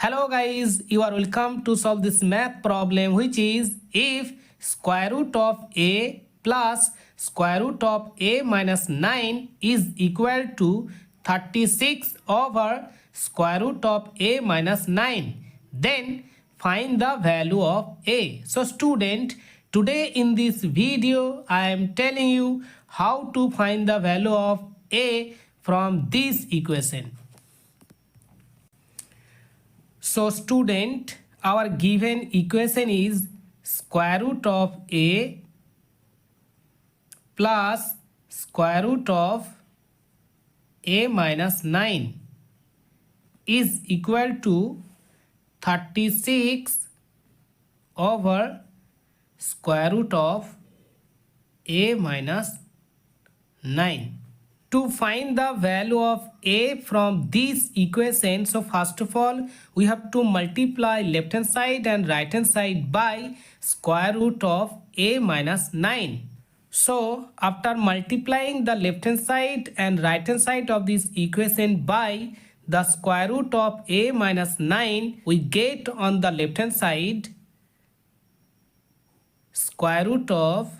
Hello guys, you are welcome to solve this math problem, which is if square root of a plus square root of a minus 9 is equal to 36 over square root of a minus 9, then find the value of a. So student, today in this video I am telling you how to find the value of a from this equation. So student, our given equation is square root of a plus square root of a minus 9 is equal to 36 over square root of a minus 9. To find the value of a from this equation, so first of all we have to multiply left hand side and right hand side by square root of a minus 9. So after multiplying the left hand side and right hand side of this equation by the square root of a minus 9, we get on the left hand side square root of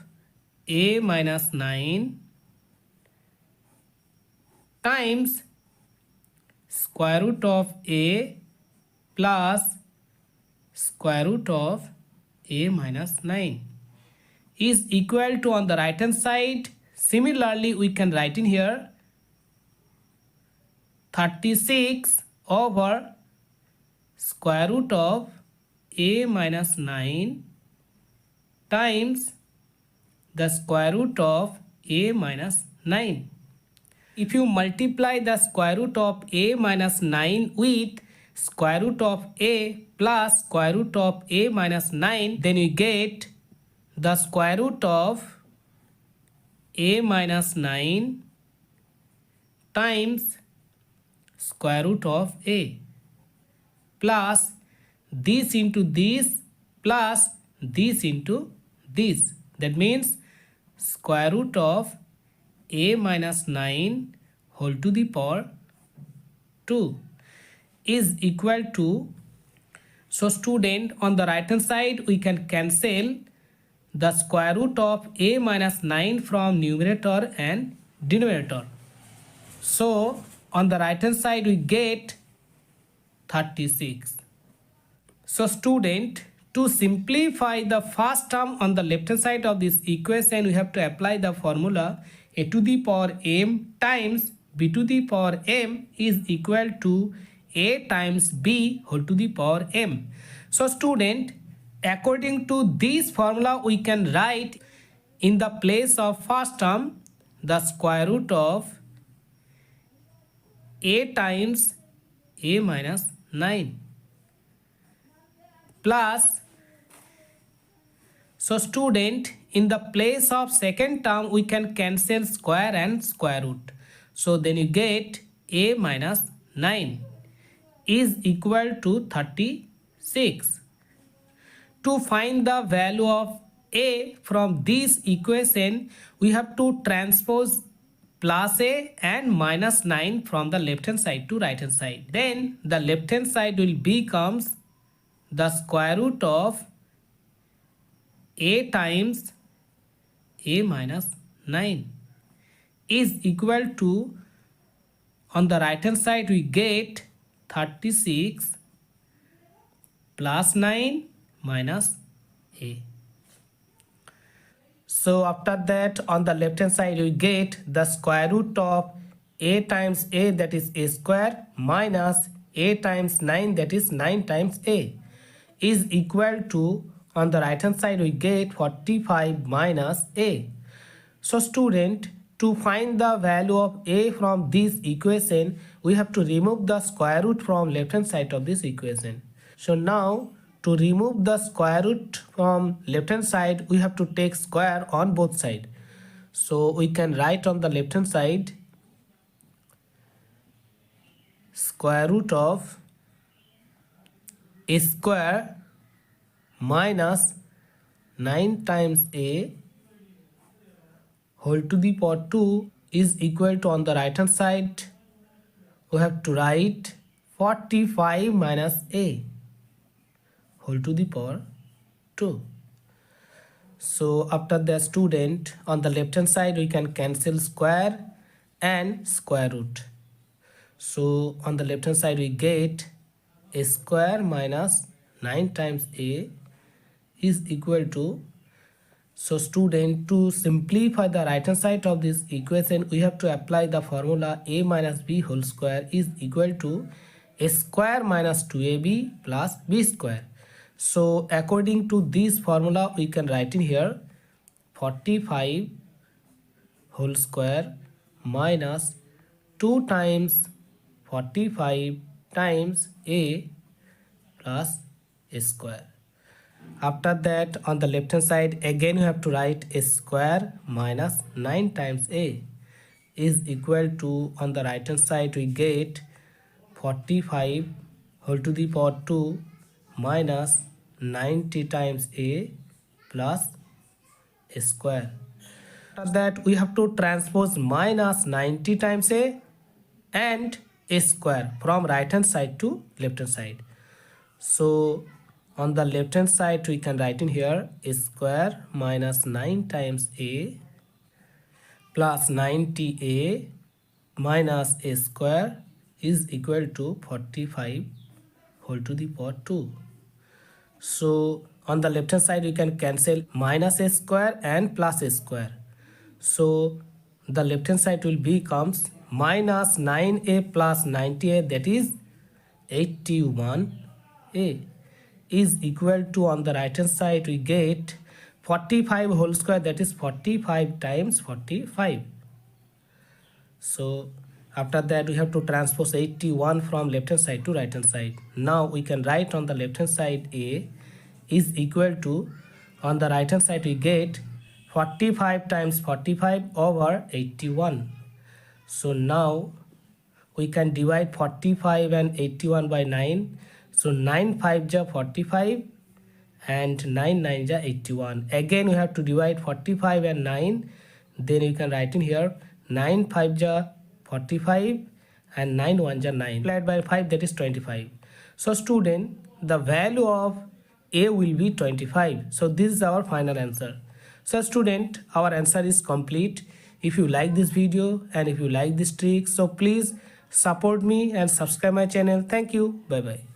a minus 9 times square root of a plus square root of a minus 9 is equal to, on the right hand side, similarly we can write in here 36 over square root of a minus 9 times the square root of a minus 9. If you multiply the square root of a minus 9 with square root of a plus square root of a minus 9, then you get the square root of a minus 9 times square root of a plus this into this plus this into this. That means square root of a minus 9 whole to the power 2 is equal to, so student, on the right hand side we can cancel the square root of a minus 9 from numerator and denominator. So on the right hand side we get 36. So student, to simplify the first term on the left hand side of this equation, we have to apply the formula a to the power m times b to the power m is equal to a times b whole to the power m. So student, according to this formula we can write in the place of first term the square root of a times a minus 9 plus, so student, in the place of second term we can cancel square and square root. So then you get a minus 9 is equal to 36. To find the value of a from this equation, we have to transpose plus a and minus 9 from the left hand side to right hand side. Then the left hand side will becomes the square root of a times a minus 9 is equal to, on the right hand side we get 36 plus 9 minus a. So after that on the left hand side we get the square root of a times a, that is a square, minus a times 9, that is 9 times a, is equal to, on the right hand side we get 45 minus a. So student, to find the value of a from this equation, we have to remove the square root from left hand side of this equation. So now to remove the square root from left hand side, we have to take square on both sides. So we can write on the left hand side square root of a square minus 9 times a whole to the power 2 is equal to, on the right hand side we have to write 45 minus a whole to the power 2. So after that, student, on the left hand side we can cancel square and square root. So on the left hand side we get a square minus 9 times a is equal to, so student, to simplify the right hand side of this equation we have to apply the formula a minus b whole square is equal to a square minus 2ab plus b square. So according to this formula we can write in here 45 whole square minus 2 times 45 times a plus a square. After that, on the left hand side again you have to write a square minus 9 times a is equal to, on the right hand side we get 45 whole to the power 2 minus 90 times a plus a square. After that we have to transpose minus 90 times a and a square from right hand side to left hand side. So on the left hand side we can write in here a square minus 9 times a plus 90a minus a square is equal to 45 whole to the power 2. So on the left hand side we can cancel minus a square and plus a square. So the left hand side will becomes minus 9a plus 90a, that is 81a is equal to, on the right hand side we get 45 whole square, that is 45 times 45. So after that we have to transpose 81 from left hand side to right hand side. Now we can write on the left hand side a is equal to, on the right hand side we get 45 times 45 over 81. So now we can divide 45 and 81 by 9. So 9 5 ja 45 and 9 9 ja 81. Again we have to divide 45 and 9. Then you can write in here 9 5 ja 45 and 9 1 ja 9. Multiplied by 5, that is 25. So student, the value of a will be 25. So this is our final answer. So student, our answer is complete. If you like this video and if you like this trick, so please support me and subscribe my channel. Thank you. Bye bye.